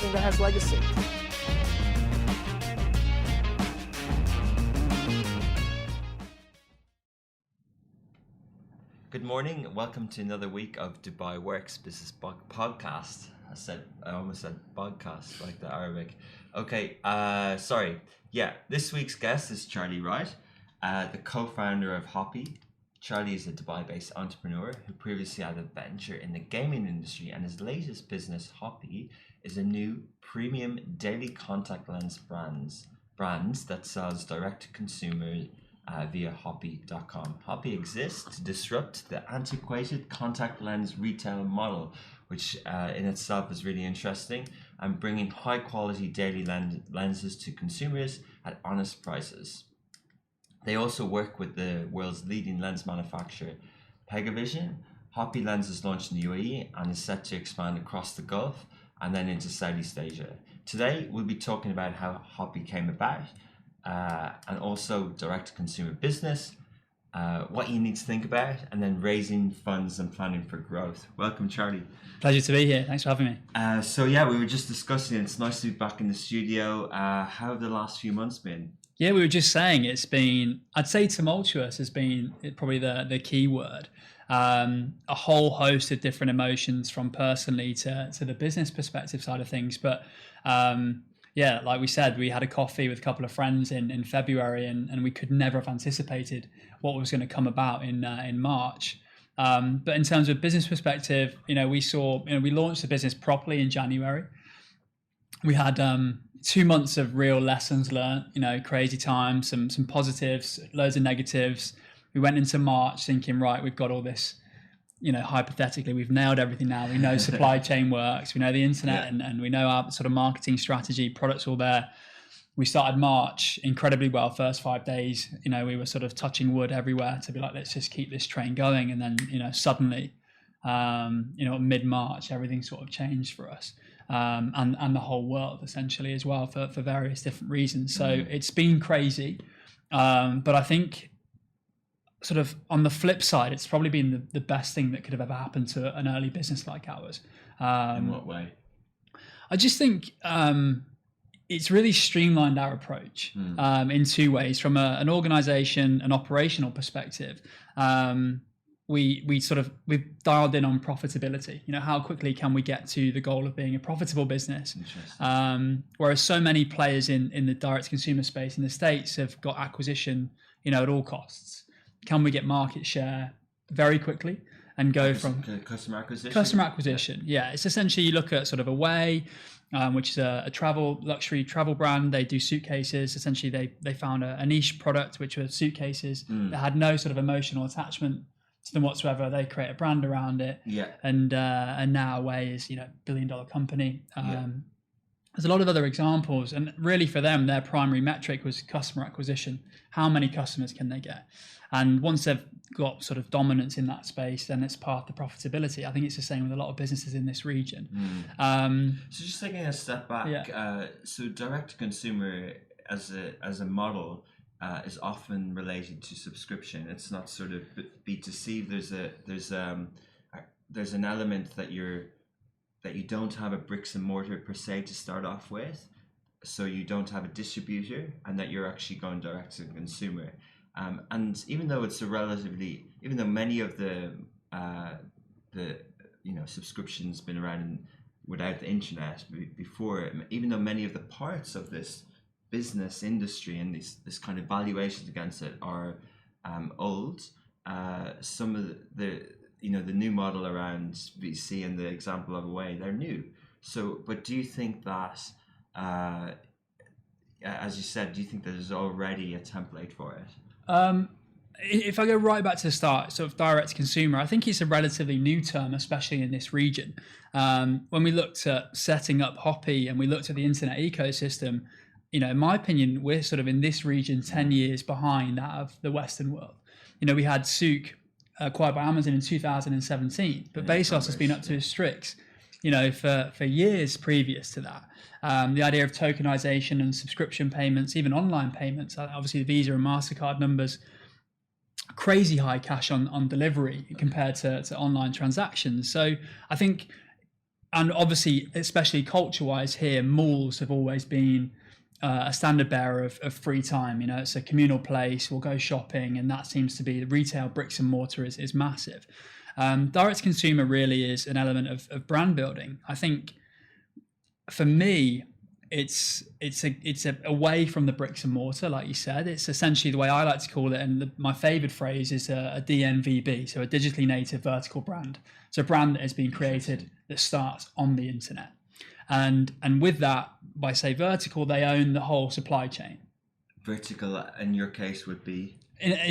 organization that has legacy. Good morning. Welcome to another week of Dubai Works Business Podcast. I almost said podcast like the Arabic. Okay, sorry. Yeah, this week's guest is Charlie Wright, the co-founder of Hopi. Charlie is a Dubai-based entrepreneur who previously had a venture in the gaming industry, and his latest business, Hopi, is a new premium daily contact lens brands that sells direct to consumer via Hopi.com. Hopi exists to disrupt the antiquated contact lens retail model, which in itself is really interesting, and bringing high quality daily lenses to consumers at honest prices. They also work with the world's leading lens manufacturer, Pegavision. Hopi Lenses launched in the UAE and is set to expand across the Gulf and then into Southeast Asia. Today, we'll be talking about how Hopi came about, and also direct-to-consumer business, what you need to think about, and then raising funds and planning for growth. Welcome, Charlie. Pleasure to be here. Thanks for having me. So yeah, we were just discussing, it's nice to be back in the studio. How have the last few months been? Yeah, we were just saying it's been, I'd say tumultuous has been probably the key word. A whole host of different emotions from personally to the business perspective side of things. But yeah, like we said, we had a coffee with a couple of friends in February, and we could never have anticipated what was going to come about in March. But in terms of business perspective, we launched the business properly in January. We had 2 months of real lessons learned, crazy times, some positives, loads of negatives. We went into March thinking, right, we've got all this, hypothetically, we've nailed everything now. We know supply chain works, we know the internet, and we know our sort of marketing strategy, products all there. We started March incredibly well. First 5 days, we were sort of touching wood everywhere to be like, let's just keep this train going. And then, suddenly, mid-March, everything sort of changed for us. And the whole world essentially as well for various different reasons. So it's been crazy. But I think sort of on the flip side, it's probably been the best thing that could have ever happened to an early business like ours. In what way? I just think it's really streamlined our approach in two ways. From an organization, an operational perspective, we've dialed in on profitability. How quickly can we get to the goal of being a profitable business? Whereas so many players in the direct consumer space in the States have got acquisition, at all costs. Can we get market share very quickly and go from customer acquisition? Customer acquisition, yeah. It's essentially, you look at sort of Away, which is a luxury travel brand. They do suitcases. Essentially, they found a niche product, which were suitcases that had no sort of emotional attachment to them whatsoever. They create a brand around it, and now Away is $1 billion company. There's a lot of other examples, and really for them, their primary metric was customer acquisition. How many customers can they get? And once they've got sort of dominance in that space, then it's part of the profitability. I think it's the same with a lot of businesses in this region. So just taking a step back, so direct to consumer as a model is often related to subscription. It's not sort of B2C. There's an element that you don't have a bricks and mortar per se to start off with, so you don't have a distributor, and that you're actually going direct to consumer. And even though many of the subscriptions been around without the internet before, even though many of the parts of this business industry and this kind of valuations against it are old, some of the new model around VC and the example of Away, they're new. So, but do you think that, as you said, do you think that there's already a template for it? If I go right back to the start, sort of direct to consumer, I think it's a relatively new term, especially in this region. When we looked at setting up Hopi and we looked at the internet ecosystem, in my opinion, we're sort of in this region 10 years behind that of the Western world. We had Souk acquired by Amazon in 2017, but Bezos has been up to his tricks, for years previous to that. The idea of tokenization and subscription payments, even online payments, obviously the Visa and MasterCard numbers, crazy high cash on delivery compared to online transactions. So I think and obviously, especially culture-wise here, malls have always been a standard bearer of free time. You know, it's a communal place. We'll go shopping, and that seems to be the retail bricks and mortar is massive. Direct to consumer really is an element of brand building. I think for me, it's away from the bricks and mortar, like you said. It's essentially the way I like to call it, and my favorite phrase is a DNVB, so a digitally native vertical brand. So a brand that has been created that starts on the internet, and with that, by say vertical, they own the whole supply chain. Vertical, in your case, would be.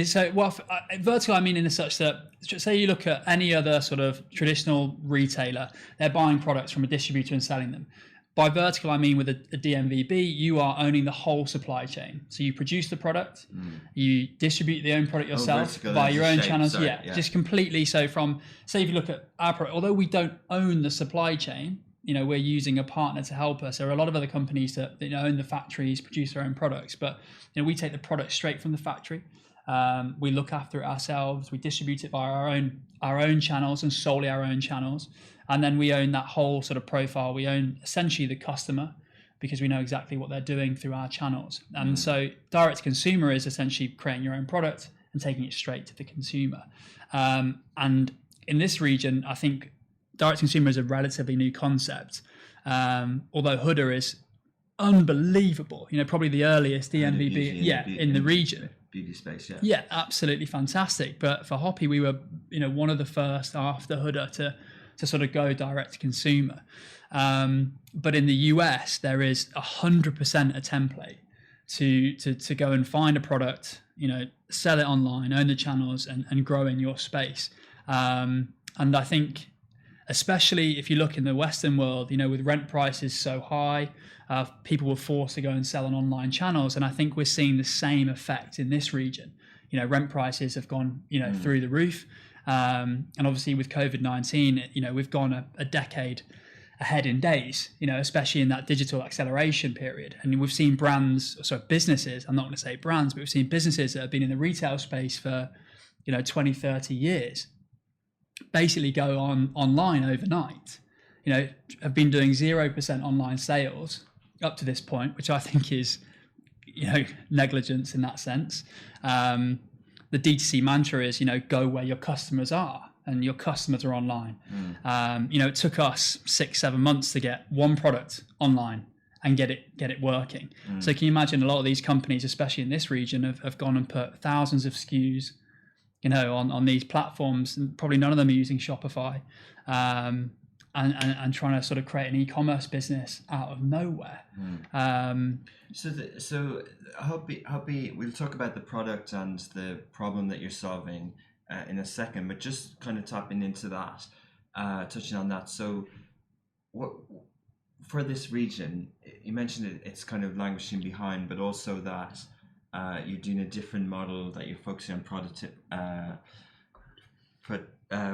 So, well, vertical, I mean, in such that, say you look at any other sort of traditional retailer, they're buying products from a distributor and selling them. By vertical, I mean with a DNVB, you are owning the whole supply chain. So you produce the product, you distribute the own product yourself via your own channels. Sorry, yeah, just completely. So from, say if you look at our product, although we don't own the supply chain, you know, we're using a partner to help us. There are a lot of other companies that own the factories, produce their own products, but you know, we take the product straight from the factory. We look after it ourselves. We distribute it via our own channels and solely our own channels. And then we own that whole sort of profile. We own essentially the customer because we know exactly what they're doing through our channels. And so direct to consumer is essentially creating your own product and taking it straight to the consumer. And in this region, I think direct to consumer is a relatively new concept. Although Huda is unbelievable, you know, probably the earliest DNVB in the region. Beauty space, yeah, absolutely fantastic. But for Hopi, we were, you know, one of the first after Huda to sort of go direct to consumer. But in the US, there is 100% a template to go and find a product, you know, sell it online, own the channels, and grow in your space. And I think, especially if you look in the Western world, you know, with rent prices so high, people were forced to go and sell on online channels. And I think we're seeing the same effect in this region. You know, rent prices have gone, you know, through the roof. And obviously with COVID-19, you know, we've gone a decade ahead in days, you know, especially in that digital acceleration period. And we've seen businesses, I'm not going to say brands, but we've seen businesses that have been in the retail space for, you know, 20, 30 years, basically go online overnight, you know, have been doing 0% online sales up to this point, which I think is, you know, negligence in that sense. The D2C mantra is, you know, go where your customers are, and your customers are online. You know, it took us 6-7 months to get one product online and get it working. So can you imagine a lot of these companies, especially in this region, have gone and put thousands of SKUs, you know, on these platforms, and probably none of them are using Shopify, and trying to sort of create an e-commerce business out of nowhere. So Hopi, we'll talk about the product and the problem that you're solving in a second, but just kind of tapping into that, touching on that. So what for this region, you mentioned it's kind of languishing behind, but also that you're doing a different model, that you're focusing on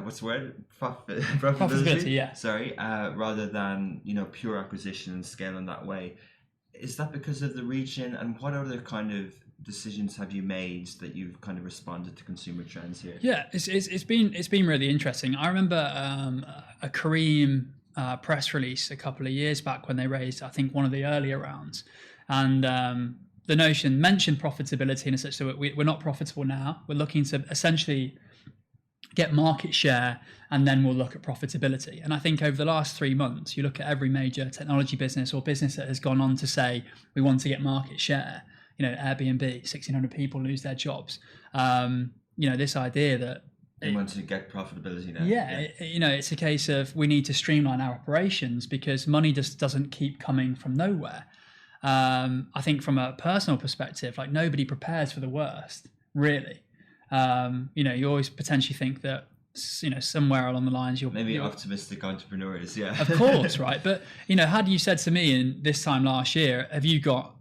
what's the word? Profitability. Yeah. Sorry, rather than, you know, pure acquisition and scale in that way. Is that because of the region, and what other kind of decisions have you made that you've kind of responded to consumer trends here? Yeah, it's been really interesting. I remember a Kareem press release a couple of years back when they raised, I think, one of the earlier rounds, and the notion mentioned profitability in such that we're not profitable now. We're looking to essentially get market share, and then we'll look at profitability. And I think over the last 3 months, you look at every major technology business or business that has gone on to say, we want to get market share. You know, Airbnb, 1,600 people lose their jobs. You know, this idea that they want to get profitability now. Yeah, you know, it's a case of we need to streamline our operations because money just doesn't keep coming from nowhere. I think from a personal perspective, like, nobody prepares for the worst, really. You know, you always potentially think that, you know, somewhere along the lines you're optimistic entrepreneurs, yeah. Of course, right? But, you know, had you said to me in this time last year, have you got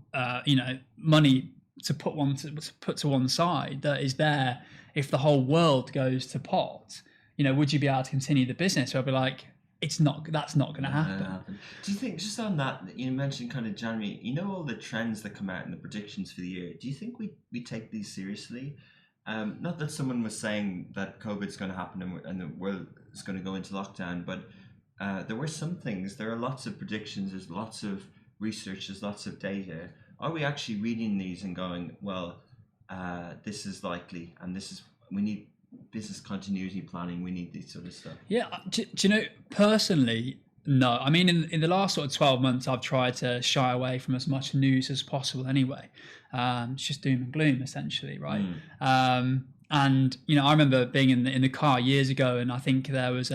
you know, money to put to one side that is there if the whole world goes to pot, you know, would you be able to continue the business? So I'd be like, that's not going to happen. Do you think, just on that, you mentioned kind of January, you know, all the trends that come out and the predictions for the year, do you think we take these seriously? Not that someone was saying that COVID's going to happen and the world is going to go into lockdown, but there were some things. There are lots of predictions. There's lots of research. There's lots of data. Are we actually reading these and going, well, this is likely, and we need business continuity planning. We need this sort of stuff. Yeah. Do you know, personally, no. I mean, in the last sort of 12 months, I've tried to shy away from as much news as possible anyway. It's just doom and gloom, essentially, right? And, you know, I remember being in the car years ago, and I think there was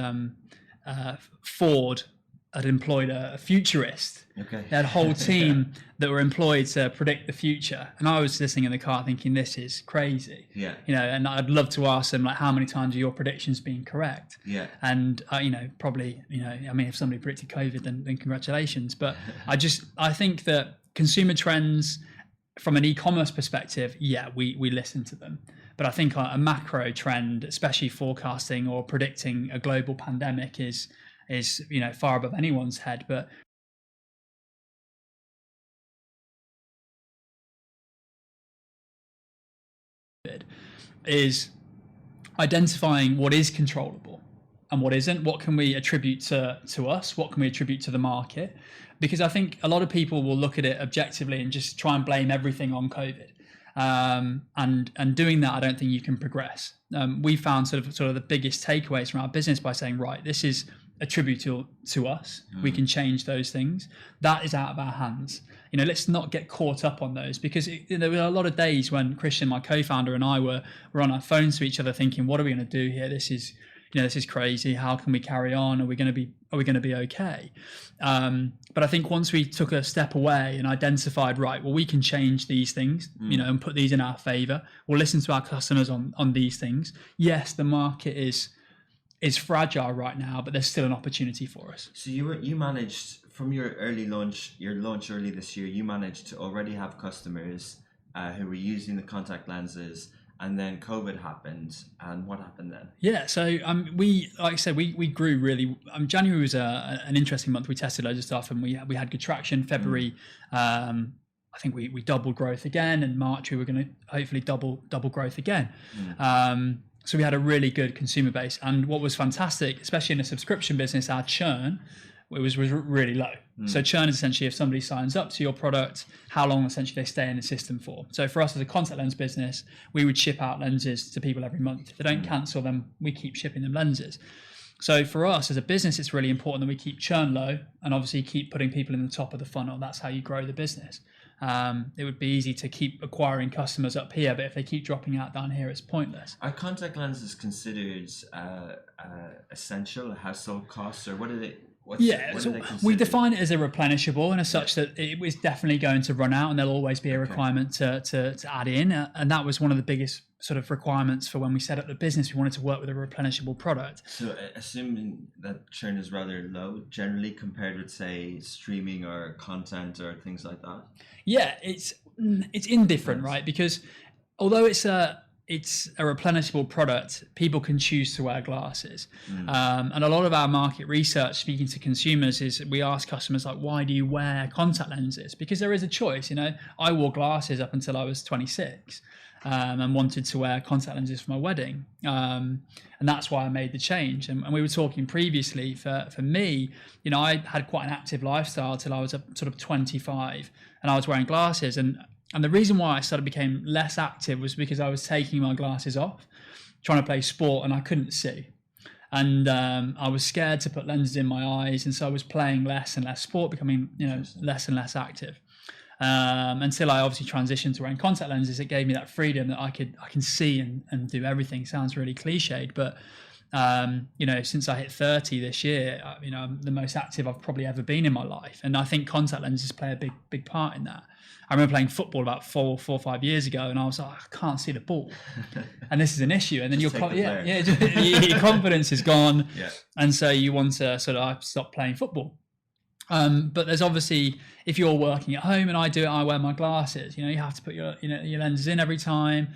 Ford had employed a futurist. Okay. They had a whole team that were employed to predict the future. And I was listening in the car thinking, this is crazy. Yeah. You know, and I'd love to ask them, like, how many times are your predictions being correct? Yeah. And, you know, probably, you know, I mean, if somebody predicted COVID, then congratulations. But I think that consumer trends from an e-commerce perspective, yeah, we listen to them. But I think a macro trend, especially forecasting or predicting a global pandemic is, you know, far above anyone's head. But is identifying what is controllable and what isn't. What can we attribute to us? What can we attribute to the market? Because I think a lot of people will look at it objectively and just try and blame everything on COVID. And doing that, I don't think you can progress. We found sort of the biggest takeaways from our business by saying, right, this is attributable to us. We can change those things. That is out of our hands. You know, let's not get caught up on those, because there were a lot of days when Christian, my co-founder, and I were on our phones to each other thinking, what are we going to do here? This is crazy. How can we carry on? Are we going to be okay? But I think once we took a step away and identified, right, well, we can change these things, you know, and put these in our favor. We'll listen to our customers on these things. Yes, the market is fragile right now, but there's still an opportunity for us. So you managed from your launch early this year, you managed to already have customers who were using the contact lenses, and then COVID happened. And what happened then? Yeah, so we, like I said, we grew really. January was an interesting month. We tested loads of stuff, and we had good traction. February, I think we doubled growth again. In March, we were going to hopefully double growth again. So we had a really good consumer base, and what was fantastic, especially in a subscription business, our churn was really low. So churn is essentially if somebody signs up to your product, how long essentially they stay in the system for. So for us as a contact lens business, we would ship out lenses to people every month. If they don't cancel them, we keep shipping them lenses. So for us as a business, it's really important that we keep churn low and obviously keep putting people in the top of the funnel. That's how you grow the business. It would be easy to keep acquiring customers up here, but if they keep dropping out down here, it's pointless. Are contact lenses considered essential, household costs, or what are they? We define it as a replenishable, and as such that it was definitely going to run out, and there'll always be a requirement to add in. And that was one of the biggest sort of requirements for when we set up the business. We wanted to work with a replenishable product. So assuming that churn is rather low generally compared with, say, streaming or content or things like that. Yeah, it's indifferent, right? Because although it's a replenishable product, people can choose to wear glasses. And a lot of our market research, speaking to consumers, is we ask customers, like, why do you wear contact lenses? Because there is a choice. You know, I wore glasses up until I was 26 and wanted to wear contact lenses for my wedding. And that's why I made the change. And we were talking previously, for me, you know, I had quite an active lifestyle till I was sort of 25, and I was wearing glasses. And the reason why I became less active was because I was taking my glasses off, trying to play sport, and I couldn't see. And I was scared to put lenses in my eyes, and so I was playing less and less sport, becoming, you know, less and less active. Until I obviously transitioned to wearing contact lenses, it gave me that freedom that I can see and do everything. Sounds really cliched, but you know, since I hit 30 this year, you know, I'm the most active I've probably ever been in my life, and I think contact lenses play a big part in that. I remember playing football about 4 or 5 years ago, and I was like, I can't see the ball, and this is an issue. And then your confidence is gone, and so you want to sort of stop playing football. But there's obviously, if you're working at home, and I do it, I wear my glasses. You have to put your lenses in every time.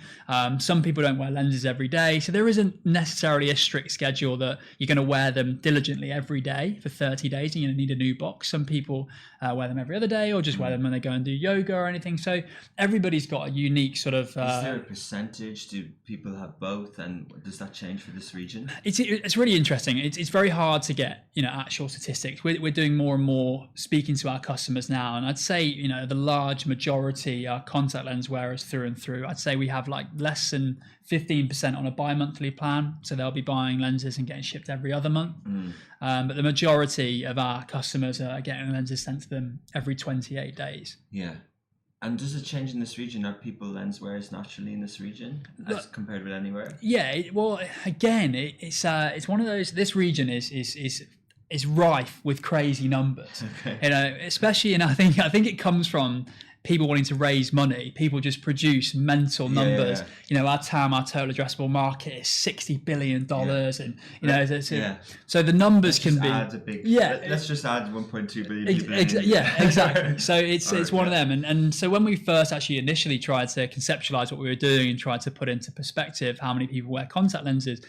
Some people don't wear lenses every day, so there isn't necessarily a strict schedule that you're going to wear them diligently every day for 30 days and you're going to need a new box. Some people wear them every other day, or just wear them when they go and do yoga or anything. So everybody's got a unique sort of. Is there a percentage? Do people have both, and does that change for this region? It's really interesting. It's very hard to get actual statistics. We're doing more and more speaking to our customers now, and I'd say the large majority are contact lens wearers through and through. I'd say we have like less than 15% on a bi-monthly plan, so they'll be buying lenses and getting shipped every other month. But the majority of our customers are getting lenses sent to them every 28 days. Yeah. And does it change in this region? Are people lens wearers naturally in this region as compared with anywhere? Yeah, well, again, it's one of those. This region is rife with crazy numbers. Okay. Especially, and I think it comes from people wanting to raise money. People just produce mental numbers. Our TAM, our total addressable market, is $60 billion, and so the numbers can be. Let's just add 1.2 billion people. Exactly. So it's one of them, and so when we first actually initially tried to conceptualize what we were doing and tried to put into perspective how many people wear contact lenses,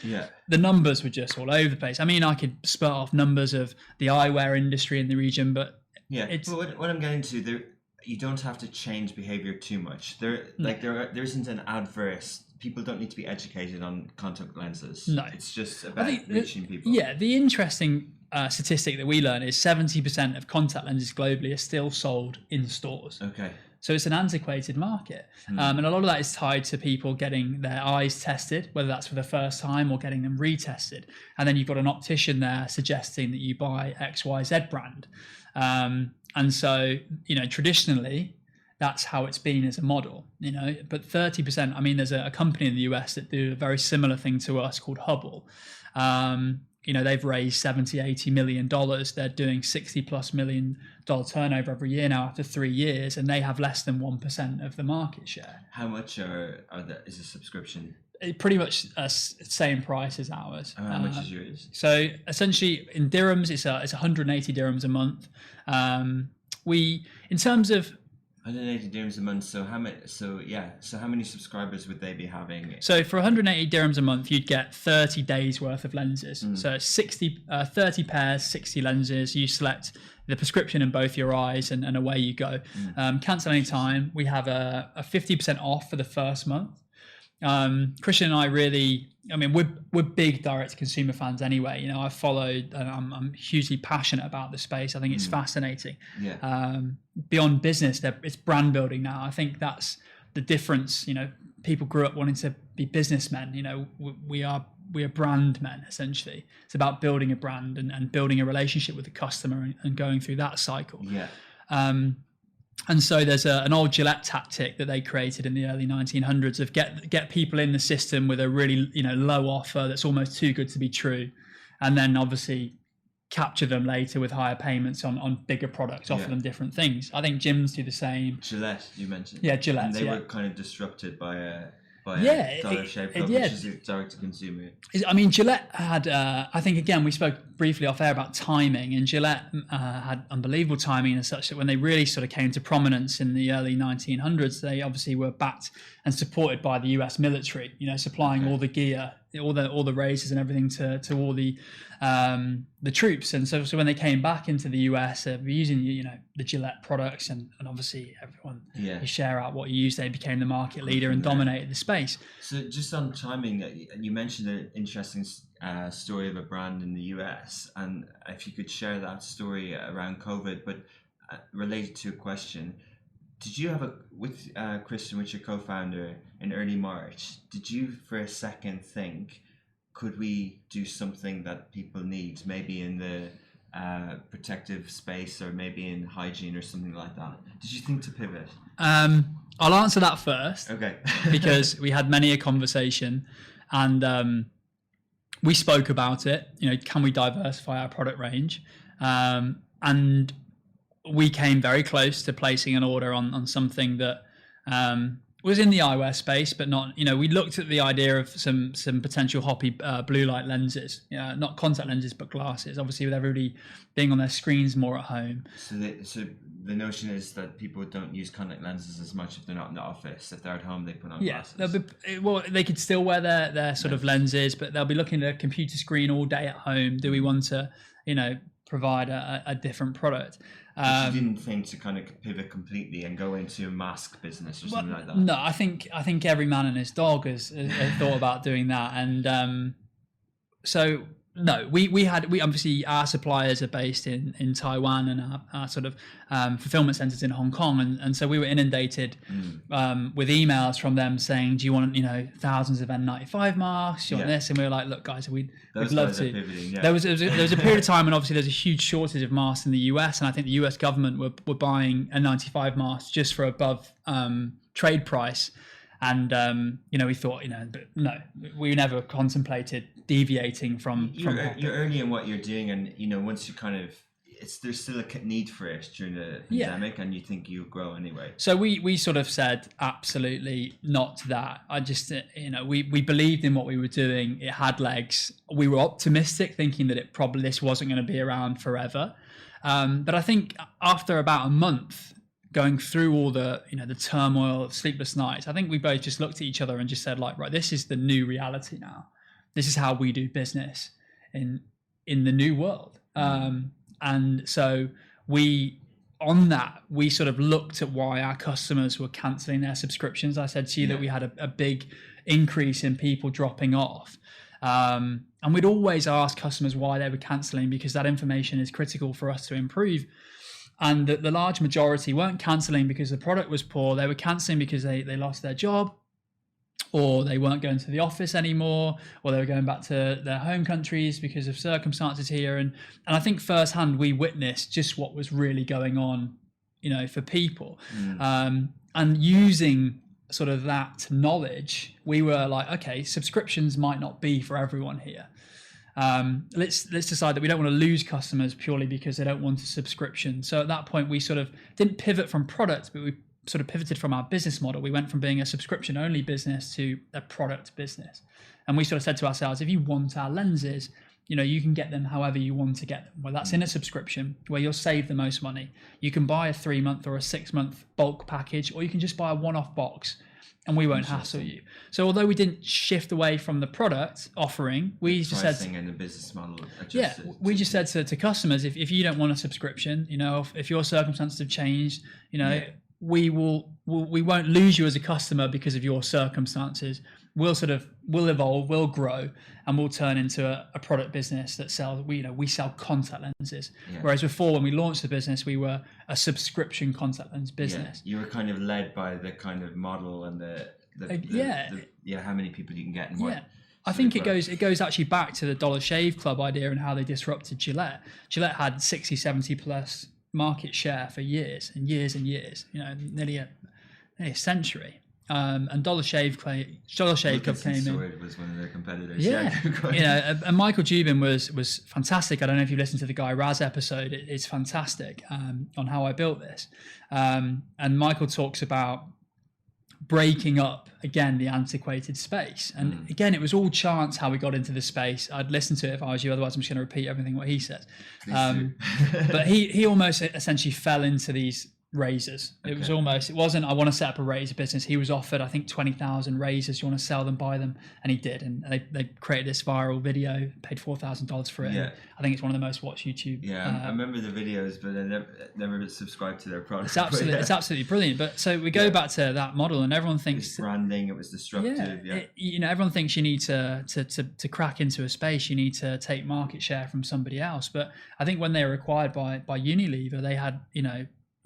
the numbers were just all over the place. I mean, I could spurt off numbers of the eyewear industry in the region, but but what I'm getting to there. You don't have to change behavior too much. There isn't an adverse. People don't need to be educated on contact lenses. No, it's just about reaching people. Yeah, the interesting statistic that we learn is 70% of contact lenses globally are still sold in stores. Okay. So it's an antiquated market, and a lot of that is tied to people getting their eyes tested, whether that's for the first time or getting them retested. And then you've got an optician there suggesting that you buy XYZ brand. And so, traditionally, that's how it's been as a model, but 30%, I mean, there's a company in the US that do a very similar thing to us called Hubble. They've raised $70-80 million. They're doing $60+ million turnover every year now after 3 years, and they have less than 1% of the market share. How much is a subscription? Pretty much same price as ours. How much is yours? So essentially, in dirhams, it's 180 dirhams a month. In terms of 180 dirhams a month. So how many? So how many subscribers would they be having? So for 180 dirhams a month, you'd get 30 days worth of lenses. So 30 pairs, 60 lenses. You select the prescription in both your eyes, and away you go. Cancel any time. We have a 50% off for the first month. Christian and I we're big direct consumer fans anyway. I've followed, and I'm hugely passionate about the space. I think it's fascinating. Beyond business, it's brand building now. I think that's the difference. People grew up wanting to be businessmen. We are brand men, essentially. It's about building a brand and building a relationship with the customer and going through that cycle. And so there's an old Gillette tactic that they created in the early 1900s of get people in the system with a really low offer that's almost too good to be true, and then obviously capture them later with higher payments on bigger products, offer them different things. I think gyms do the same. Gillette, you mentioned. Yeah, Gillette. And they were kind of disrupted by a Dollar Shave Club, which is direct to consumer. I mean, Gillette had, I think, again, we spoke briefly off air about timing, and Gillette had unbelievable timing as such that when they really sort of came to prominence in the early 1900s, they obviously were backed and supported by the US military, supplying all the gear, all the razors and everything to all the troops. And so when they came back into the US, using the Gillette products, and obviously everyone you share out what you use, they became the market leader and dominated the space. So just on timing, you mentioned an interesting story of a brand in the US, and if you could share that story around COVID, but related to a question. Did you have with Christian, with your co-founder, in early March, did you for a second think, could we do something that people need, maybe in the protective space or maybe in hygiene or something like that? Did you think to pivot? I'll answer that first. Okay. Because we had many a conversation, and we spoke about it. Can we diversify our product range? And we came very close to placing an order on something that was in the eyewear space, but not, we looked at the idea of some potential Hopi blue light lenses, not contact lenses, but glasses, obviously with everybody being on their screens more at home. So the notion is that people don't use contact lenses as much if they're not in the office. If they're at home, they put on glasses. They could still wear their sort of lenses, but they'll be looking at a computer screen all day at home. Do we want to, provide a different product? You didn't think to kind of pivot completely and go into a mask business or something like that? No, I think every man and his dog has thought about doing that, and so no, we obviously, our suppliers are based in Taiwan, and our sort of fulfillment centers in Hong Kong, and so we were inundated with emails from them saying, do you want thousands of N95 masks, do you want this? And we were like, look guys, we'd love to. There was a period of time when obviously there's a huge shortage of masks in the US, and I think the US government were buying N95 masks just for above trade price. And we thought, but no, we never contemplated deviating from. You're early in what you're doing, and once you kind of, there's still a need for it during the pandemic, and you think you'll grow anyway. So we sort of said absolutely not to that. I just we believed in what we were doing. It had legs. We were optimistic, thinking that this wasn't going to be around forever. But I think after about a month, going through all the the turmoil of sleepless nights, I think we both just looked at each other and just said, like, right, this is the new reality now. This is how we do business in the new world. And so we sort of looked at why our customers were cancelling their subscriptions. I said to you that we had a big increase in people dropping off. And we'd always ask customers why they were cancelling, because that information is critical for us to improve. And the large majority weren't cancelling because the product was poor. They were cancelling because they lost their job, or they weren't going to the office anymore, or they were going back to their home countries because of circumstances here. And I think firsthand we witnessed just what was really going on, for people. And using sort of that knowledge, we were like, okay, subscriptions might not be for everyone here. Let's decide that we don't want to lose customers purely because they don't want a subscription. So at that point, we sort of didn't pivot from products, but we sort of pivoted from our business model. We went from being a subscription only business to a product business. And we sort of said to ourselves, if you want our lenses, you can get them however you want to get them. Well, that's in a subscription where you'll save the most money. You can buy a 3-month or a 6-month bulk package, or you can just buy a one-off box, and we won't hassle you. So although we didn't shift away from the product offering, we just said, and the business model we just said to customers, if you don't want a subscription, if your circumstances have changed, we won't lose you as a customer because of your circumstances. We'll evolve, we'll grow, and we'll turn into a product business that sells. We sell contact lenses, whereas before, when we launched the business, we were a subscription contact lens business. You were kind of led by the kind of model and the how many people you can get and what. I think it goes actually back to the Dollar Shave Club idea and how they disrupted Gillette. Gillette had 60, 70 plus market share for years and years and years. Nearly a century. And Dollar Shave Club came in. Was one of their competitors. And Michael Jubin was fantastic. I don't know if you listened to the Guy Raz episode. It's fantastic on how I built this. And Michael talks about breaking up again the antiquated space. And again, it was all chance how we got into the space. I'd listen to it if I was you. Otherwise, I'm just going to repeat everything what he says. But he almost essentially fell into these razors. It wasn't I want to set up a razor business. He was offered, I think, 20,000 razors. You want to sell them, buy them, and he did. And they created this viral video, paid $4,000 for it. Yeah. I think it's one of the most watched YouTube. I remember the videos, but I never subscribed to their product. It's absolutely brilliant. But so we go back to that model, and everyone thinks branding. It was disruptive. Everyone thinks you need to crack into a space. You need to take market share from somebody else. But I think when they were acquired by Unilever, they had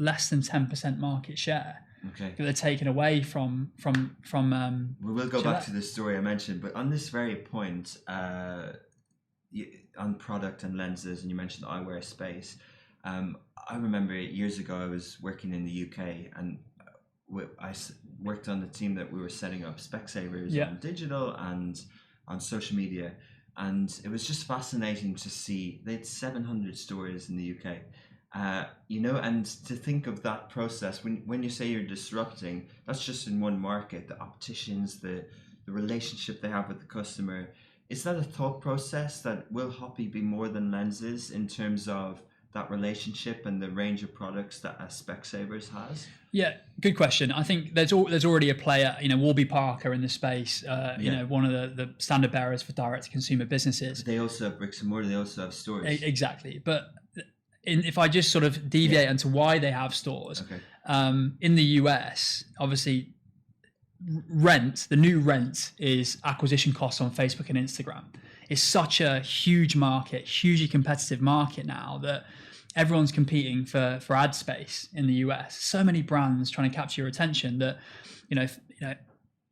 less than 10% market share. Okay. That they're taken away from. We will go back to the story I mentioned, but on this very point, on product and lenses, and you mentioned the eyewear space. I remember years ago I was working in the UK, and I worked on the team that we were setting up Specsavers on digital and on social media, and it was just fascinating to see they had 700 stores in the UK. And to think of that process when you say you're disrupting, that's just in one market, the opticians, the relationship they have with the customer. Is that a thought process that will Hopi be more than lenses in terms of that relationship and the range of products that Specsavers has? Yeah, good question. I think there's already a player, Warby Parker in the space, one of the standard bearers for direct to consumer businesses. They also have bricks and mortar, they also have stores. Exactly. But if I just sort of deviate into why they have stores, in the US, obviously the new rent is acquisition costs on Facebook and Instagram. It's such a huge market, hugely competitive market now that everyone's competing for ad space in the US. So many brands trying to capture your attention that,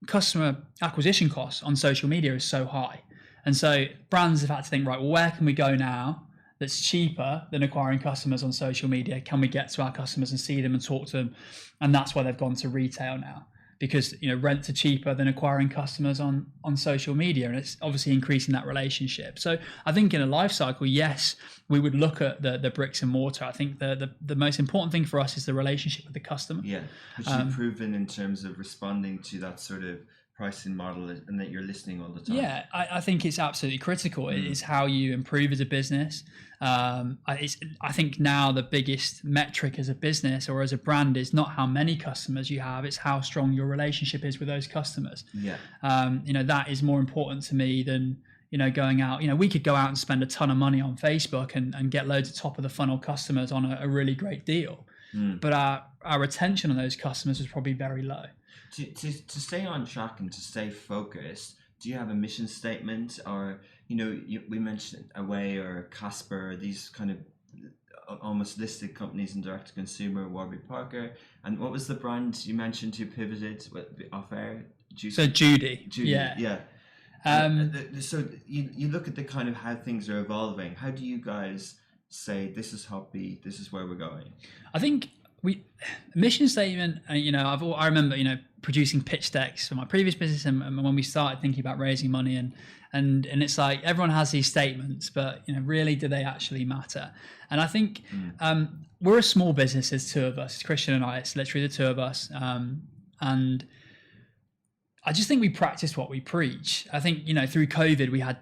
customer acquisition costs on social media is so high. And so brands have had to think, right, well, where can we go now that's cheaper than acquiring customers on social media? Can we get to our customers and see them and talk to them? And that's why they've gone to retail now, because rents are cheaper than acquiring customers on social media, and it's obviously increasing that relationship. So I think in a life cycle, yes, we would look at the bricks and mortar. I think the most important thing for us is the relationship with the customer. Yeah, which you've proven in terms of responding to that sort of pricing model, and that you're listening all the time. Yeah, I think it's absolutely critical. It is how you improve as a business. I think now the biggest metric as a business or as a brand is not how many customers you have, it's how strong your relationship is with those customers. Yeah. That is more important to me than going out. We could go out and spend a ton of money on Facebook and get loads of top of the funnel customers on a really great deal, but our retention on those customers was probably very low. To stay on track and to stay focused, do you have a mission statement? Or we mentioned Away or Casper, these kind of almost listed companies in direct to consumer, Warby Parker, and what was the brand you mentioned who pivoted off air? Judy. Yeah. So you look at the kind of how things are evolving. How do you guys say this is Hopi, this is where we're going? I think mission statement. I remember producing pitch decks for my previous business, and when we started thinking about raising money, and it's like everyone has these statements, but really, do they actually matter? And I think we're a small business. There's two of us. It's Christian and I. It's literally the two of us, and I just think we practice what we preach. I think, through COVID, we had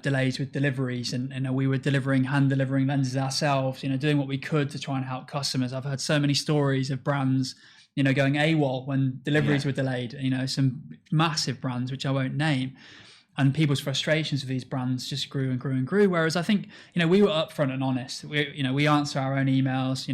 delays with deliveries, and we were hand delivering lenses ourselves, doing what we could to try and help customers. I've heard so many stories of brands, going AWOL when deliveries were delayed, some massive brands, which I won't name. And people's frustrations with these brands just grew and grew and grew. Whereas I think, we were upfront and honest. We answer our own emails,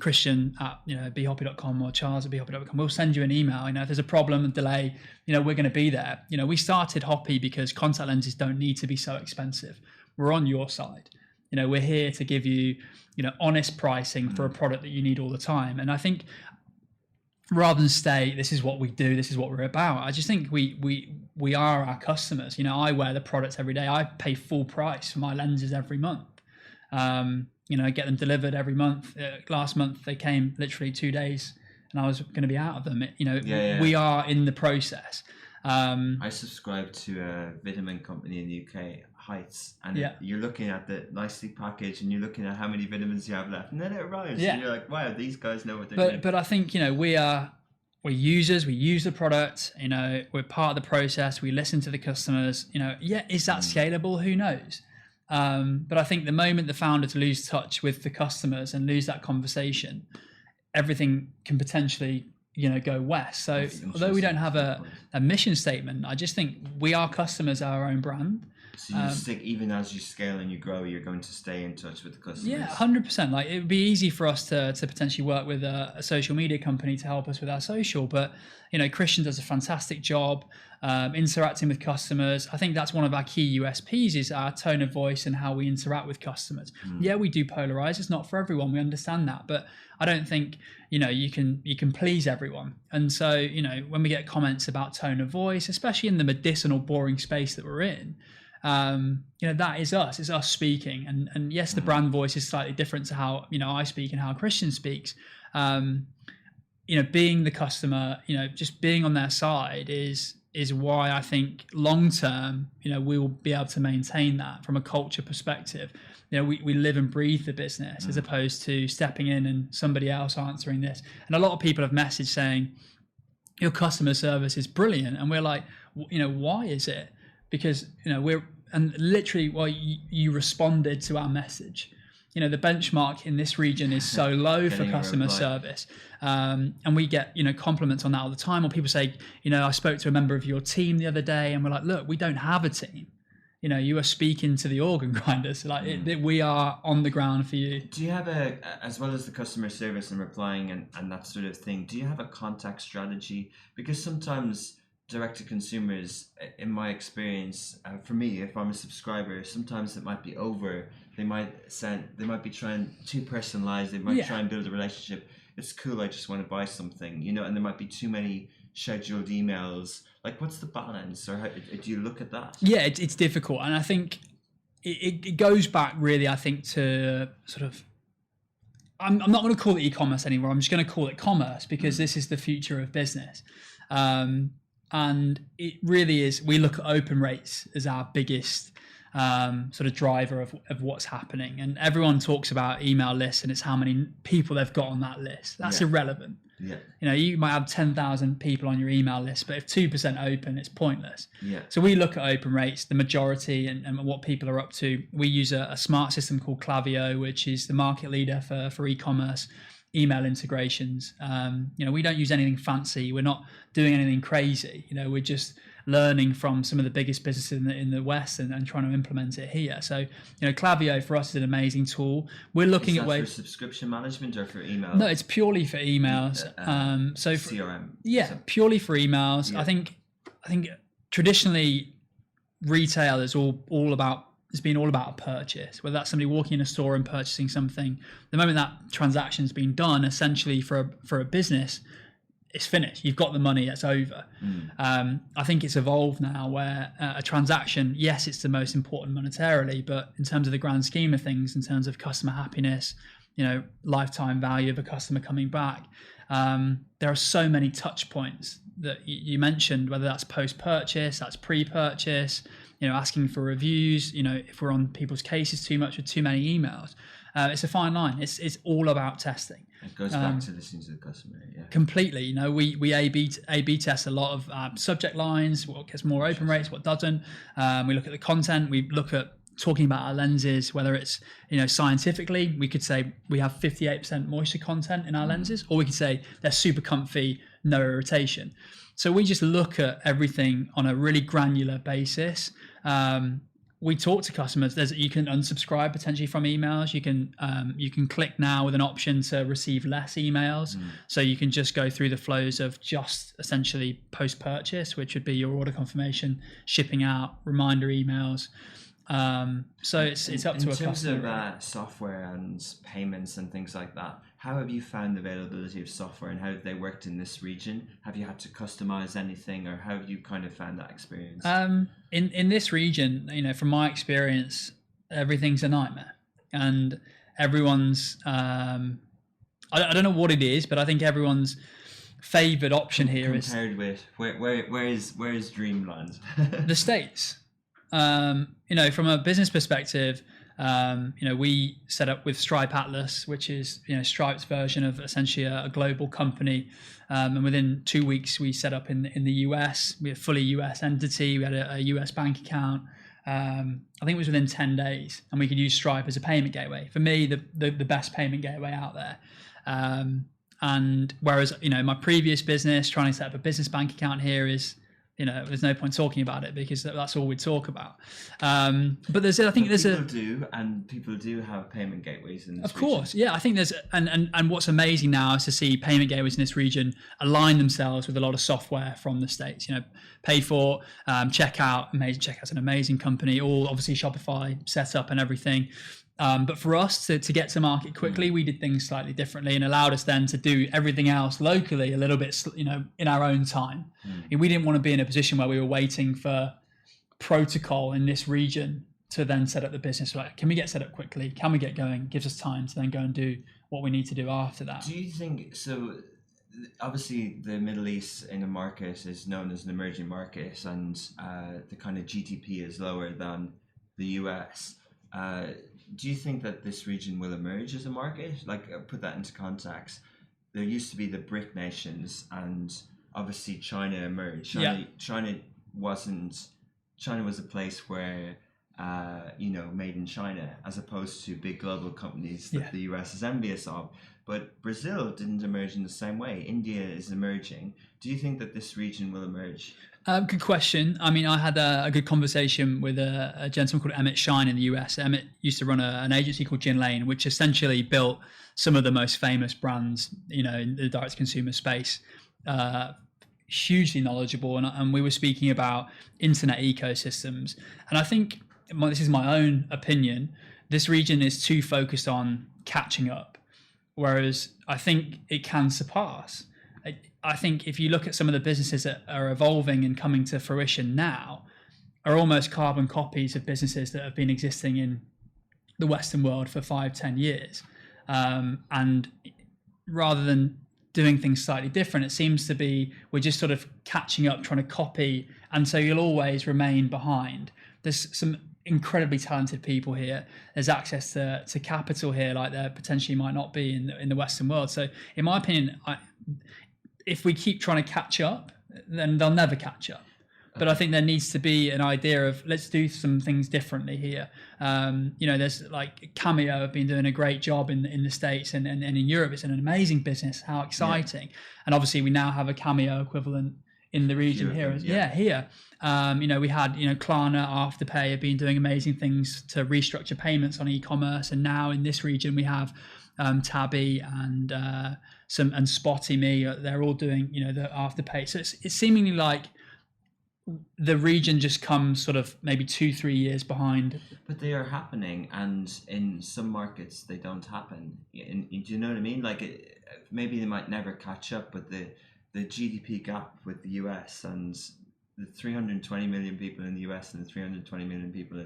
Christian at, bhopi.com or Charles at bhopi.com. We'll send you an email. If there's a problem and delay, we're going to be there. We started Hopi because contact lenses don't need to be so expensive. We're on your side. We're here to give you, honest pricing for a product that you need all the time. And I think rather than say, this is what we do, this is what we're about, I just think we are our customers. I wear the products every day. I pay full price for my lenses every month. Get them delivered every month. Last month they came literally 2 days and I was going to be out of them. We are in the process. I subscribe to a vitamin company in the UK, Heights, and you're looking at the nicely packaged and you're looking at how many vitamins you have left, and then it arrives and you're like, wow, these guys know what they're doing. But I think we're users, we use the product, we're part of the process, we listen to the customers. Is that scalable? Who knows? But I think the moment the founders lose touch with the customers and lose that conversation, everything can potentially go west. So although we don't have a mission statement, I just think we are customers, our own brand. So you stick, even as you scale and you grow, you're going to stay in touch with the customers. Yeah, 100%. Like, it would be easy for us to potentially work with a social media company to help us with our social, but Christian does a fantastic job interacting with customers. I think that's one of our key USPs is our tone of voice and how we interact with customers. Yeah, we do polarize. It's not for everyone. We understand that, but I don't think you can please everyone. And so when we get comments about tone of voice, especially in the medicinal, boring space that we're in, that is us. It's us speaking. And yes, the brand voice is slightly different to how I speak and how Christian speaks. Being the customer, just being on their side is is why I think long term, we will be able to maintain that from a culture perspective. We live and breathe the business as opposed to stepping in and somebody else answering this. And a lot of people have messaged saying, your customer service is brilliant. And we're like, why is it? Because, and literally, well, you responded to our message. The benchmark in this region is so low for customer service. And we get, compliments on that all the time. Or people say, I spoke to a member of your team the other day, and we're like, look, we don't have a team. You are speaking to the organ grinders. We are on the ground for you. Do you have as well as the customer service and replying and that sort of thing, do you have a contact strategy? Because sometimes direct to consumers, in my experience, for me, if I'm a subscriber, sometimes it might be over. They might be trying too personalized. They might try and build a relationship. It's cool, I just want to buy something, and there might be too many scheduled emails. Like, what's the balance, or how do you look at that? Yeah, it's difficult, and I think it goes back really, I think, to sort of, I'm not going to call it e-commerce anymore. I'm just going to call it commerce, because this is the future of business. And it really is, we look at open rates as our biggest sort of driver of what's happening. And everyone talks about email lists and it's how many people they've got on that list. That's irrelevant. Yeah. You might have 10,000 people on your email list, but if 2% open, it's pointless. Yeah. So we look at open rates, the majority, and what people are up to. We use a smart system called Klaviyo, which is the market leader for e-commerce email integrations. We don't use anything fancy. We're not doing anything crazy. We're just learning from some of the biggest businesses in the West and trying to implement it here. So, Klaviyo for us is an amazing tool. We're looking at ways for subscription management or for email. No, it's purely for emails. So for, CRM. Yeah, purely for emails. Yeah. I think traditionally retail is all about. It's been all about a purchase, whether that's somebody walking in a store and purchasing something. The moment that transaction's been done, essentially for a business, it's finished. You've got the money, it's over. I think it's evolved now where a transaction, yes, it's the most important monetarily, but in terms of the grand scheme of things, in terms of customer happiness, lifetime value of a customer coming back, there are so many touch points that you mentioned, whether that's post-purchase, that's pre-purchase, asking for reviews, if we're on people's cases too much with too many emails. It's a fine line. It's all about testing. It goes back to listening to the customer. Yeah. Completely. We A/B test a lot of subject lines, what gets more open rates, what doesn't. We look at the content. We look at talking about our lenses, whether it's, scientifically, we could say we have 58% moisture content in our lenses, or we could say they're super comfy, no irritation. So we just look at everything on a really granular basis. We talk to customers. You can unsubscribe potentially from emails. You can click now with an option to receive less emails. So you can just go through the flows of just essentially post-purchase, which would be your order confirmation, shipping out, reminder emails. So it's up to a customer. In terms of software and payments and things like that, how have you found the availability of software and how have they worked in this region? Have you had to customize anything, or how have you kind of found that experience? In this region, from my experience, everything's a nightmare, and everyone's I don't know what it is, but I think everyone's favored option here is compared with where is Dreamland? The States. From a business perspective, we set up with Stripe Atlas, which is Stripe's version of essentially a global company, and within 2 weeks we set up in the US. We had a fully US entity. We had a US bank account. I think it was within 10 days, and we could use Stripe as a payment gateway. For me, the best payment gateway out there. And whereas my previous business, trying to set up a business bank account here is, there's no point talking about it because that's all we talk about. But people do have payment gateways in this region. Of course, yeah. I think there's and what's amazing now is to see payment gateways in this region align themselves with a lot of software from the States. Pay for, Checkout, amazing. Checkout's an amazing company. All obviously Shopify set up and everything. But for us to get to market quickly, we did things slightly differently and allowed us then to do everything else locally a little bit, in our own time. We didn't want to be in a position where we were waiting for protocol in this region to then set up the business. Like, can we get set up quickly? Can we get going? It gives us time to then go and do what we need to do after that. Do you think so? obviously the Middle East in a market is known as an emerging market, and the kind of GDP is lower than the US. Do you think that this region will emerge as a market? Like, put that into context. There used to be the BRIC nations, and obviously China emerged. China wasn't. China was a place where, made in China, as opposed to big global companies that the US is envious of. But Brazil didn't emerge in the same way. India is emerging. Do you think that this region will emerge? Good question. I mean, I had a good conversation with a gentleman called Emmett Shine in the US. Emmett used to run an agency called Gin Lane, which essentially built some of the most famous brands, in the direct-to-consumer space. Hugely knowledgeable, and we were speaking about internet ecosystems. And I think, this is my own opinion, this region is too focused on catching up, whereas I think it can surpass. I think if you look at some of the businesses that are evolving and coming to fruition now, are almost carbon copies of businesses that have been existing in the Western world for 5-10 years. And rather than doing things slightly different, it seems to be we're just sort of catching up, trying to copy, and so you'll always remain behind. There's some incredibly talented people here. There's access to capital here like there potentially might not be in the Western world. So in my opinion, if we keep trying to catch up, then they'll never catch up. But I think there needs to be an idea of let's do some things differently here. There's like Cameo have been doing a great job in the States and in Europe. It's an amazing business. How exciting. Yeah. And obviously we now have a Cameo equivalent in the region here. Here. We had, Klarna, Afterpay have been doing amazing things to restructure payments on e-commerce. And now in this region we have Tabby and Spotty Me. They're all doing, the Afterpay. So it's seemingly like the region just comes sort of maybe 2-3 years behind. But they are happening, and in some markets they don't happen. Do you know what I mean? Like maybe they might never catch up, but the GDP gap with the US and the 320 million people in the US and the 320 million people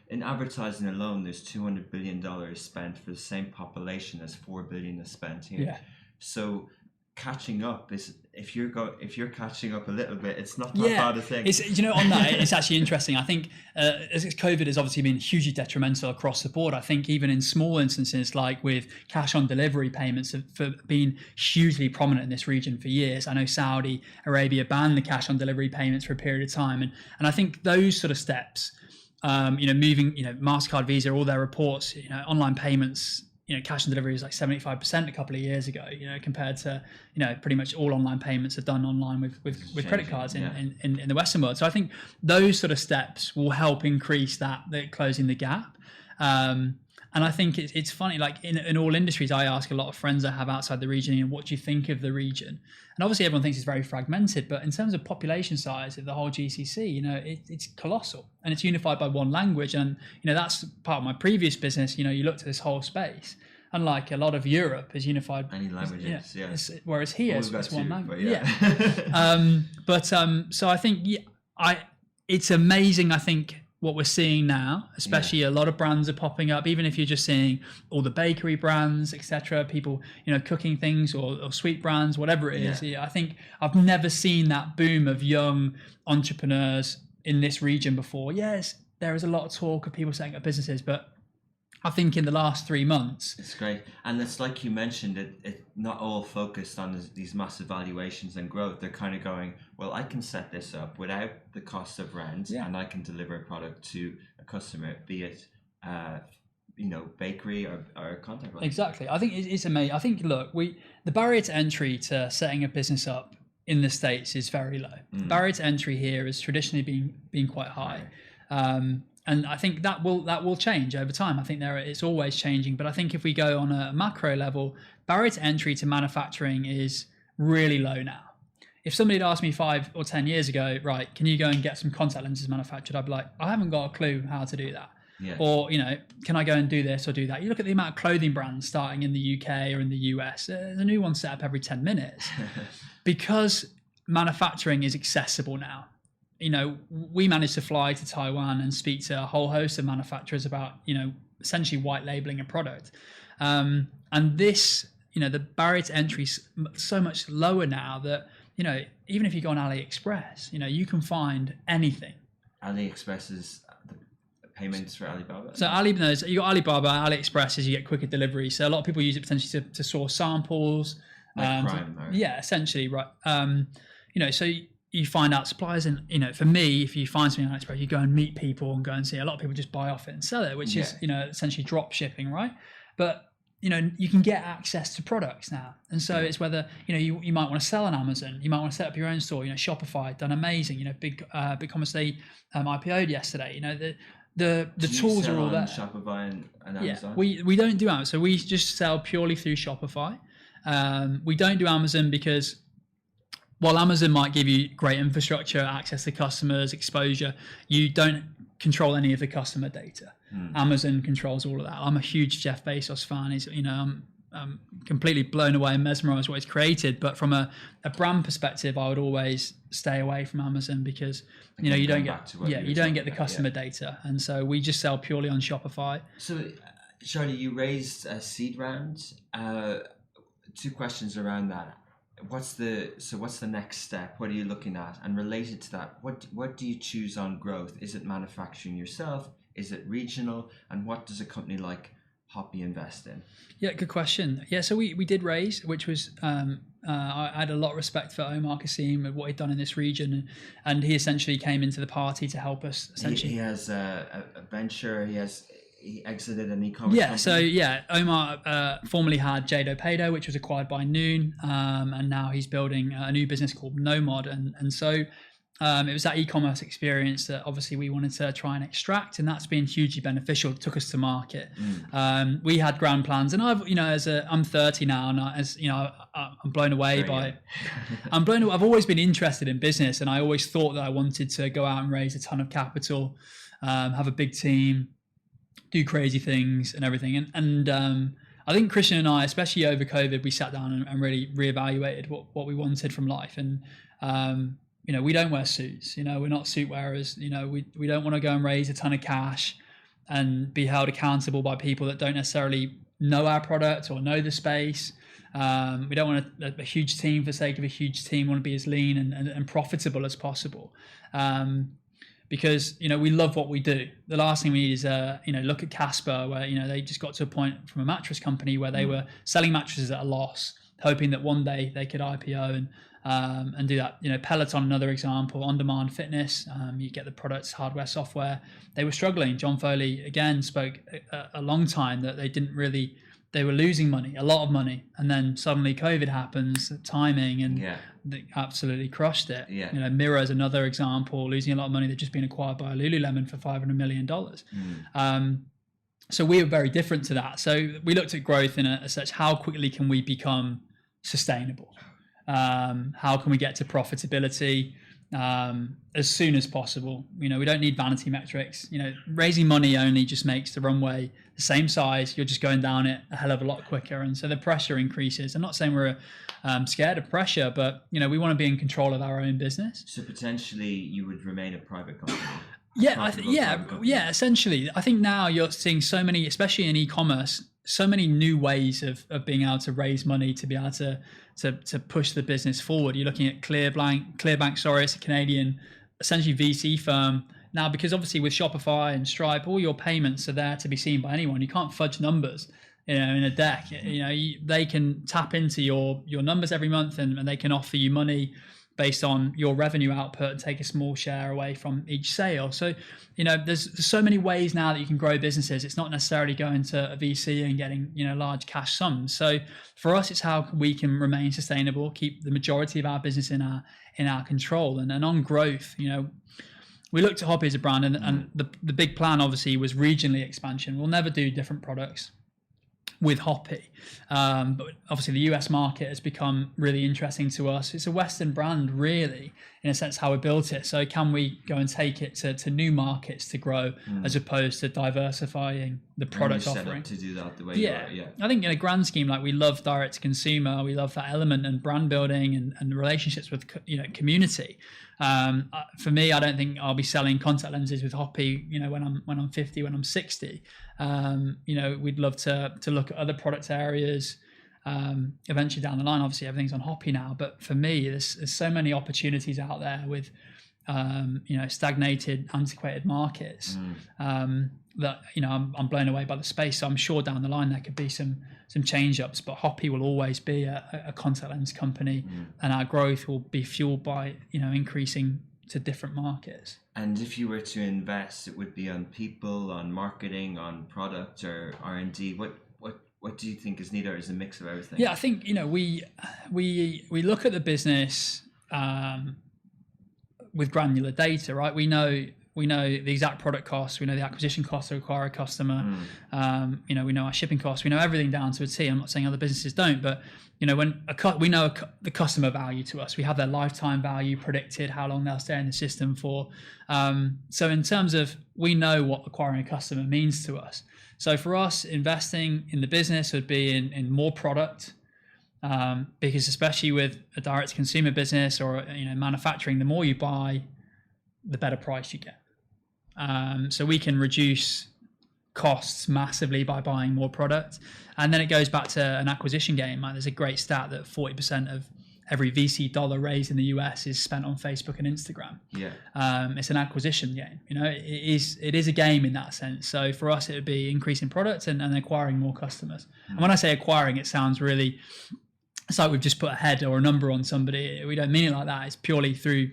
in advertising alone, there's $200 billion spent for the same population as $4 billion is spent here. Yeah. So catching up is if you're catching up a little bit, it's not that bad a thing. It's on that it's actually interesting. I think as COVID has obviously been hugely detrimental across the board. I think even in small instances like with cash on delivery payments have been hugely prominent in this region for years. I know Saudi Arabia banned the cash on delivery payments for a period of time, and I think those sort of steps, moving, MasterCard, Visa, all their reports, online payments. Cash on delivery was like 75% a couple of years ago, compared to, pretty much all online payments are done online with credit cards in the Western world. So I think those sort of steps will help increase the closing the gap. And I think it's funny, like in all industries, I ask a lot of friends I have outside the region, what do you think of the region? And obviously everyone thinks it's very fragmented, but in terms of population size of the whole GCC, it's colossal and it's unified by one language. And, that's part of my previous business. You looked at this whole space. Unlike a lot of Europe is unified. Many languages, whereas here it's one language. So I think, it's amazing, I think, what we're seeing now, especially a lot of brands are popping up, even if you're just seeing all the bakery brands, etc., people, cooking things or sweet brands, whatever it is. I think I've never seen that boom of young entrepreneurs in this region before. Yes, there is a lot of talk of people setting up businesses, but I think in the last 3 months. It's great. And it's like you mentioned, it not all focused on these massive valuations and growth. They're kind of going, well, I can set this up without the cost of rent and I can deliver a product to a customer, be it, bakery or contact lens. Exactly. I think it's amazing. I think, look, the barrier to entry to setting a business up in the States is very low. The barrier to entry here has traditionally been quite high. And I think that will change over time. I think it's always changing. But I think if we go on a macro level, barrier to entry to manufacturing is really low now. If somebody had asked me 5 or 10 years ago, right, can you go and get some contact lenses manufactured? I'd be like, I haven't got a clue how to do that. Yeah. Or, can I go and do this or do that? You look at the amount of clothing brands starting in the UK or in the US, there's a new one set up every 10 minutes because manufacturing is accessible now. We managed to fly to Taiwan and speak to a whole host of manufacturers about, essentially white labeling a product. And this, the barrier to entry is so much lower now that, even if you go on AliExpress, you can find anything. AliExpress is the payments for Alibaba? So you got Alibaba, AliExpress is you get quicker delivery. So a lot of people use it potentially to source samples. Like Prime, right? Yeah, essentially, right. So you find out suppliers, and for me, if you find something on AliExpress, you go and meet people and go and see. A lot of people just buy off it and sell it, which is essentially drop shipping, right? But you can get access to products now, and so it's whether you might want to sell on Amazon, you might want to set up your own store. Shopify done amazing. Big commerce, they IPO'd yesterday. The tools are all there. Shopify and Amazon. Yeah, we don't do Amazon, so we just sell purely through Shopify. We don't do Amazon because while Amazon might give you great infrastructure, access to customers, exposure, you don't control any of the customer data. Amazon controls all of that. I'm a huge Jeff Bezos fan. I'm completely blown away and mesmerized what he's created. But from a brand perspective, I would always stay away from Amazon because you don't get the customer data, and so we just sell purely on Shopify. So, Charlie, you raised a seed round. 2 questions around that. What's the next step? What are you looking at? And related to that, what do you choose on growth? Is it manufacturing yourself? Is it regional? And what does a company like Hopi invest in? Yeah, good question. Yeah, so we did raise, which was I had a lot of respect for Omar Kassim and what he'd done in this region, and he essentially came into the party to help us. Essentially, he has a venture. He exited an e-commerce company. So Omar formerly had Jado Pado, which was acquired by Noon, and now he's building a new business called Nomod, and so it was that e-commerce experience that obviously we wanted to try and extract, and that's been hugely beneficial. It took us to market. We had grand plans, and I'm 30 now, and I'm blown away by. I'm blown away. I've always been interested in business, and I always thought that I wanted to go out and raise a ton of capital, have a big team, do crazy things and everything. And I think Christian and I, especially over COVID, we sat down and really reevaluated what we wanted from life. And, we don't wear suits, we're not suit wearers. We don't want to go and raise a ton of cash and be held accountable by people that don't necessarily know our product or know the space. We don't want a huge team for the sake of a huge team. We want to be as lean and profitable as possible. Because we love what we do. The last thing we need is look at Casper, where they just got to a point from a mattress company where they were selling mattresses at a loss, hoping that one day they could IPO and do that. Peloton, another example, on-demand fitness. You get the products, hardware, software. They were struggling. John Foley again spoke a long time that they were losing money, a lot of money, and then suddenly COVID happens, timing, and they absolutely crushed it. Mirror is another example, losing a lot of money. They've just been acquired by Lululemon for $500 million. So we were very different to that. So we looked at growth in a such, how quickly can we become sustainable? How can we get to profitability as soon as possible? We don't need vanity metrics. Raising money only just makes the runway the same size. You're just going down it a hell of a lot quicker, and so the pressure increases. I'm not saying we're scared of pressure, but we want to be in control of our own business. So potentially you would remain a private company. Essentially. I think now you're seeing so many, especially in e-commerce, so many new ways of being able to raise money to be able to push the business forward. You're looking at Clearbank, it's a Canadian, essentially VC firm. Now, because obviously with Shopify and Stripe, all your payments are there to be seen by anyone. You can't fudge numbers, in a deck. They can tap into your numbers every month, and they can offer you money based on your revenue output and take a small share away from each sale. So, there's so many ways now that you can grow businesses. It's not necessarily going to a VC and getting, large cash sums. So for us, it's how we can remain sustainable, keep the majority of our business in our control. And on growth, we looked at Hopi as a brand, and the big plan obviously was regionally expansion. We'll never do different products with Hopi, but obviously the US market has become really interesting to us. It's a Western brand, really, in a sense, how we built it. So can we go and take it to new markets to grow, as opposed to diversifying the product offering? To do that the way you are, I think in a grand scheme, we love direct to consumer, we love that element and brand building and relationships with community. For me, I don't think I'll be selling contact lenses with Hopi, when I'm 50, when I'm 60. We'd love to look at other product areas, eventually down the line. Obviously everything's on Hopi now, but for me, there's so many opportunities out there with stagnated, antiquated markets, that I'm blown away by the space. So I'm sure down the line there could be some change ups, but Hopi will always be a contact lens company, and our growth will be fueled by increasing to different markets. And if you were to invest, it would be on people, on marketing, on product, or R&D. What do you think is needed, or is a mix of everything? Yeah, I think we look at the business with granular data, right? We know the exact product costs, we know the acquisition costs to acquire a customer, we know our shipping costs, we know everything down to a T. I'm not saying other businesses don't, but when we know the customer value to us, we have their lifetime value predicted, how long they'll stay in the system for. So in terms of, we know what acquiring a customer means to us. So for us, investing in the business would be in more product, because especially with a direct consumer business or manufacturing, the more you buy, the better price you get. So we can reduce costs massively by buying more product. And then it goes back to an acquisition game. There's a great stat that 40% of every VC dollar raised in the US is spent on Facebook and Instagram. Yeah. It's an acquisition game. It is a game in that sense. So for us, it would be increasing product and acquiring more customers. And when I say acquiring, it sounds really, it's like we've just put a head or a number on somebody. We don't mean it like that. It's purely through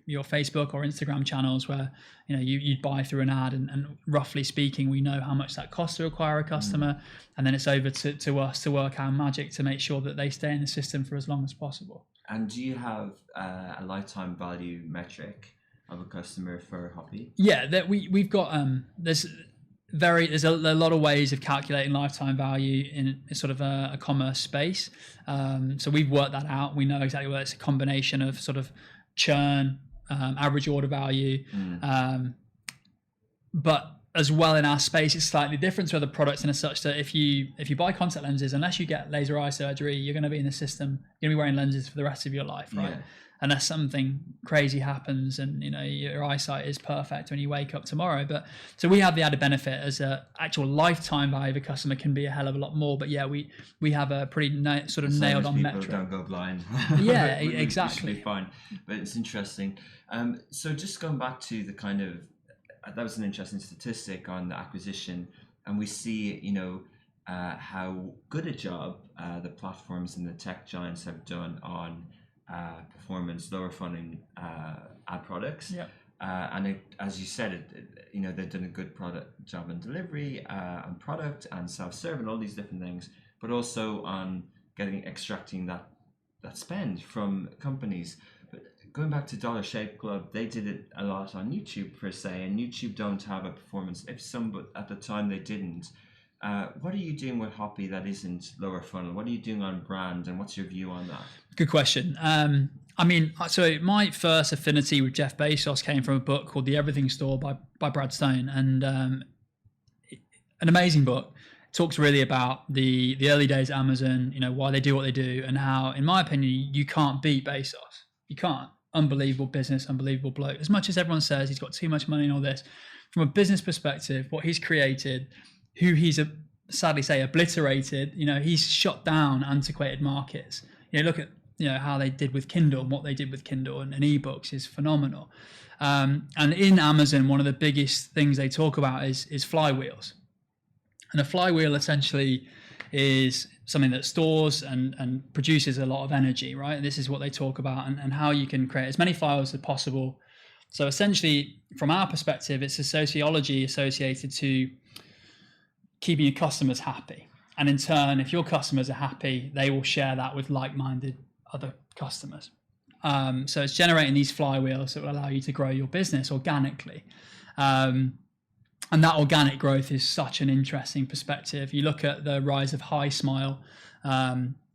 your Facebook or Instagram channels where you'd buy through an ad, and roughly speaking, we know how much that costs to acquire a customer, and then it's over to us to work our magic to make sure that they stay in the system for as long as possible. And do you have a lifetime value metric of a customer for Hopi? Yeah, that we've got there's a lot of ways of calculating lifetime value in sort of a commerce space. So we've worked that out. We know exactly what it's a combination of sort of churn, average order value, but as well in our space, it's slightly different to other products in as such that if you buy contact lenses, unless you get laser eye surgery, you're going to be in the system. You're going to be wearing lenses for the rest of your life, right? Yeah. Unless something crazy happens and your eyesight is perfect when you wake up tomorrow. But so we have the added benefit as a actual lifetime value of a customer can be a hell of a lot more. But yeah, we have a pretty sort of nailed on metric. People don't go blind. Yeah, exactly. We should be fine. But it's interesting. So just going back to the kind of, that was an interesting statistic on the acquisition, and we see how good a job the platforms and the tech giants have done on performance, lower funnel ad products. Yeah. And as you said, they've done a good job on delivery, on product and self-serve and all these different things, but also on extracting that spend from companies. But going back to Dollar Shave Club, they did it a lot on YouTube per se, and YouTube don't have a performance. But at the time they didn't. What are you doing with Hopi that isn't lower funnel? What are you doing on brand, and what's your view on that? Good question. So my first affinity with Jeff Bezos came from a book called The Everything Store by Brad Stone, and an amazing book. It talks really about the early days of Amazon, why they do what they do, and how, in my opinion, you can't beat Bezos. You can't. Unbelievable business, unbelievable bloke. As much as everyone says he's got too much money and all this, from a business perspective, what he's created, who he's sadly say obliterated, he's shut down antiquated markets. Look at how they did with Kindle, and what they did with Kindle and ebooks is phenomenal. And in Amazon, one of the biggest things they talk about is flywheels. And a flywheel essentially is something that stores and produces a lot of energy, right? And this is what they talk about, and how you can create as many flywheels as possible. So essentially, from our perspective, it's a sociology associated to keeping your customers happy. And in turn, if your customers are happy, they will share that with like-minded other customers. So it's generating these flywheels that will allow you to grow your business organically. And that organic growth is such an interesting perspective. You look at the rise of Hi Smile.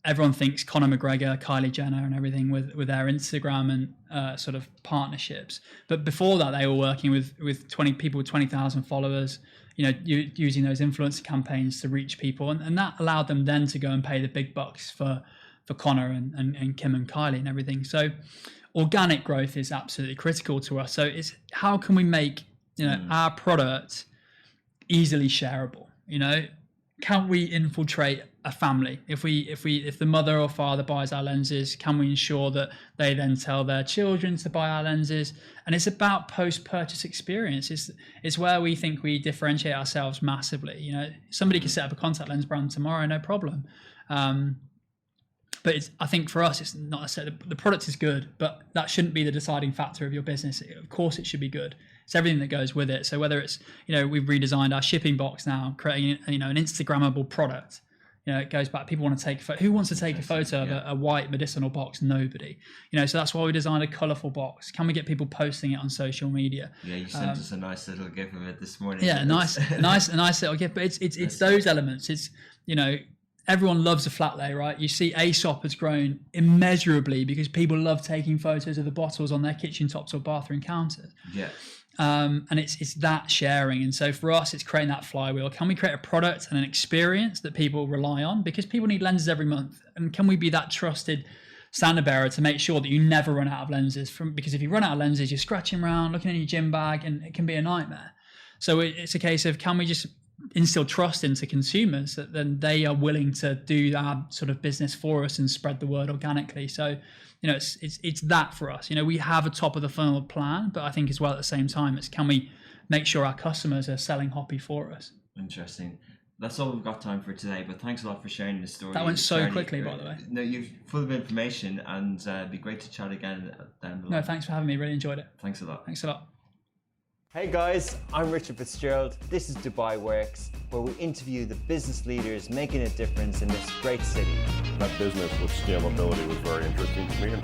Everyone thinks Conor McGregor, Kylie Jenner, and everything with their Instagram and sort of partnerships. But before that, they were working with 20 people with 20,000 followers. Using those influencer campaigns to reach people, and that allowed them then to go and pay the big bucks for Conor and Kim and Kylie and everything. So organic growth is absolutely critical to us. So it's how can we make our product easily shareable? Can we infiltrate a family. If the mother or father buys our lenses, can we ensure that they then tell their children to buy our lenses? And it's about post-purchase experience. It's where we think we differentiate ourselves massively. You know, somebody can set up a contact lens brand tomorrow, no problem. But I think for us, it's not necessarily the product is good, but that shouldn't be the deciding factor of your business. Of course, it should be good. It's everything that goes with it. So whether it's, you know, we've redesigned our shipping box now, creating, you know, an Instagrammable product. You know, it goes back. People want to take who wants to take a photo of a white medicinal box? Nobody. You know, so that's why we designed a colourful box. Can we get people posting it on social media? Yeah, you sent us a nice little gif of it this morning. Yeah, a nice little gif. But it's those elements. It's, you know, everyone loves a flat lay, right? You see Aesop has grown immeasurably because people love taking photos of the bottles on their kitchen tops or bathroom counters. Yeah. And it's that sharing. And so for us, it's creating that flywheel. Can we create a product and an experience that people rely on? Because people need lenses every month. And can we be that trusted standard bearer to make sure that you never run out of lenses? Because if you run out of lenses, you're scratching around, looking in your gym bag, and it can be a nightmare. So it's a case of, can we just instill trust into consumers that then they are willing to do our sort of business for us and spread the word organically? So, you know, it's that for us. You know, we have a top of the funnel plan, but I think as well at the same time, it's can we make sure our customers are selling Hopi for us? Interesting. That's all we've got time for today, but thanks a lot for sharing the story. That went so quickly, by the way. No, you're full of information, and it'd be great to chat again down the line. No, thanks for having me. Really enjoyed it. Thanks a lot. Thanks a lot. Hey guys, I'm Richard Fitzgerald. This is Dubai Works, where we interview the business leaders making a difference in this great city. That business with scalability was very interesting to me.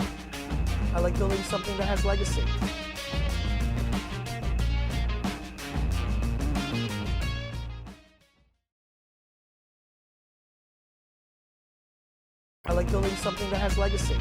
I like building something that has legacy. I like building something that has legacy.